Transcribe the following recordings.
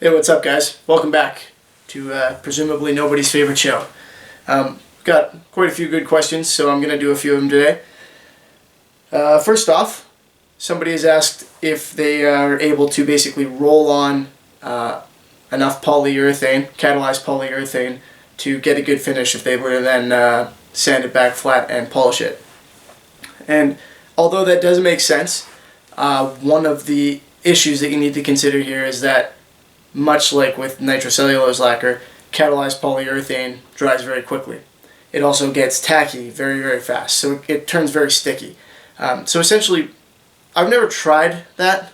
Hey, what's up, guys? Welcome back to presumably nobody's favorite show. Got quite a few good questions, so I'm going to do a few of them today. First off, somebody has asked if they are able to basically roll on enough polyurethane, catalyzed polyurethane, to get a good finish if they were to then sand it back flat and polish it. And although that does make sense, one of the issues that you need to consider here is that, much like with nitrocellulose lacquer, catalyzed polyurethane dries very quickly. It also gets tacky very, very fast, so it turns very sticky. So essentially, I've never tried that,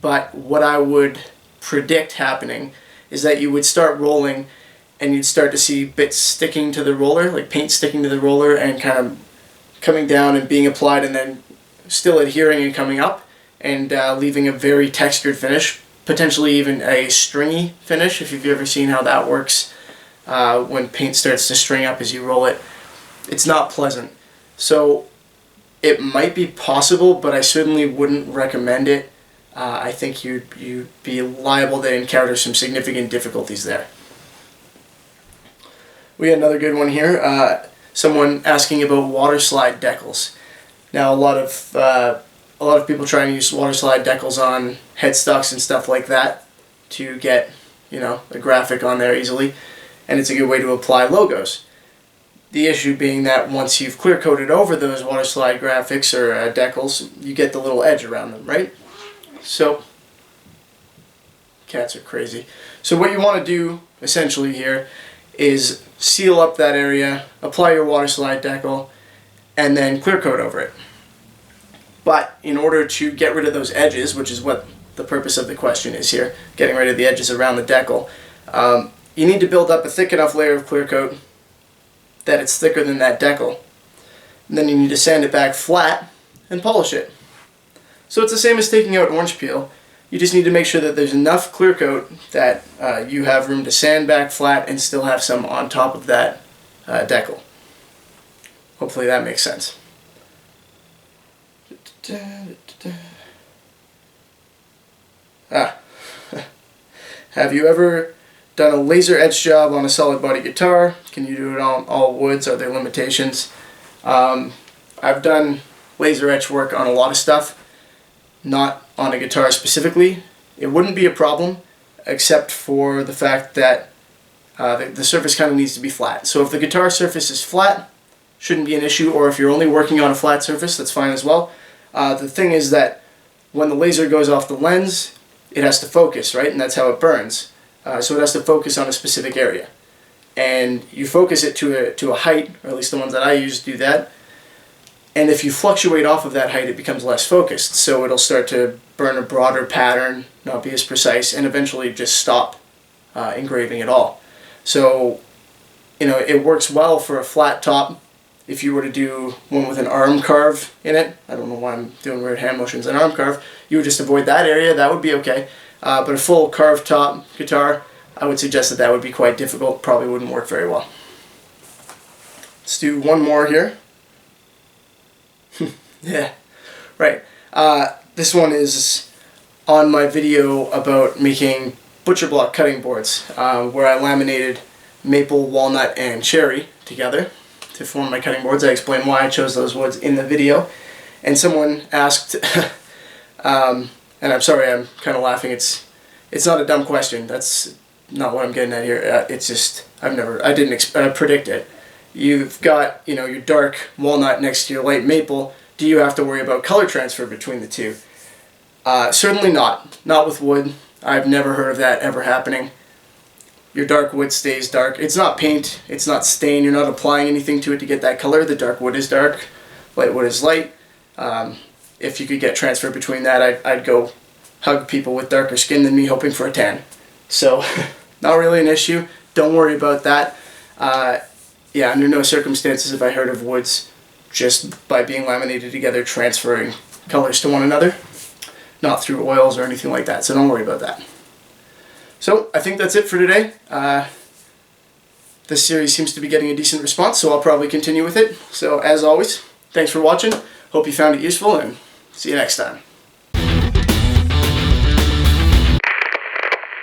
but what I would predict happening is that you would start rolling and you'd start to see bits sticking to the roller, like paint sticking to the roller and kind of coming down and being applied and then still adhering and coming up and leaving a very textured finish, potentially even a stringy finish, if you've ever seen how that works when paint starts to string up as you roll it. It's not pleasant. So it might be possible, but I certainly wouldn't recommend it. I think you'd be liable to encounter some significant difficulties there. We got another good one here. Someone asking about waterslide decals. Now, a lot of people try and use waterslide decals on headstocks and stuff like that to get, a graphic on there easily, and it's a good way to apply logos. The issue being that once you've clear coated over those waterslide graphics or decals, you get the little edge around them, right? So, cats are crazy. So what you want to do essentially here is seal up that area, apply your waterslide decal, and then clear coat over it. But in order to get rid of those edges, which is what the purpose of the question is here, getting rid of the edges around the decal, you need to build up a thick enough layer of clear coat that it's thicker than that decal. And then you need to sand it back flat and polish it. So it's the same as taking out orange peel. You just need to make sure that there's enough clear coat that you have room to sand back flat and still have some on top of that decal. Hopefully that makes sense. Have you ever done a laser etch job on a solid body guitar? Can you do it on all woods? Are there limitations? I've done laser etch work on a lot of stuff, not on a guitar specifically. It wouldn't be a problem, except for the fact that the surface kind of needs to be flat. So if the guitar surface is flat, shouldn't be an issue, or if you're only working on a flat surface, that's fine as well. The thing is that when the laser goes off the lens, it has to focus, right? And that's how it burns. So it has to focus on a specific area. And you focus it to a height, or at least the ones that I use do that. And if you fluctuate off of that height, it becomes less focused. So it'll start to burn a broader pattern, not be as precise, and eventually just stop engraving at all. So, it works well for a flat top. If you were to do one with an arm carve in it, I don't know why I'm doing weird hand motions, an arm carve, you would just avoid that area, that would be okay. But a full carved top guitar, I would suggest that would be quite difficult, probably wouldn't work very well. Let's do one more here. Yeah, right. This one is on my video about making butcher block cutting boards, where I laminated maple, walnut, and cherry together to form my cutting boards. I explained why I chose those woods in the video, and someone asked, and I'm sorry, I'm kind of laughing. It's not a dumb question. That's not what I'm getting at here. It's just I didn't predict it. You've got your dark walnut next to your light maple. Do you have to worry about color transfer between the two? Certainly not. Not with wood. I've never heard of that ever happening. Your dark wood stays dark. It's not paint, it's not stain, you're not applying anything to it to get that color. The dark wood is dark, light wood is light. If you could get transfer between that, I'd go hug people with darker skin than me hoping for a tan. So, not really an issue. Don't worry about that. Yeah, under no circumstances have I heard of woods just by being laminated together transferring colors to one another. Not through oils or anything like that, so don't worry about that. So, I think that's it for today. This series seems to be getting a decent response, so I'll probably continue with it. So, as always, thanks for watching. Hope you found it useful, and see you next time.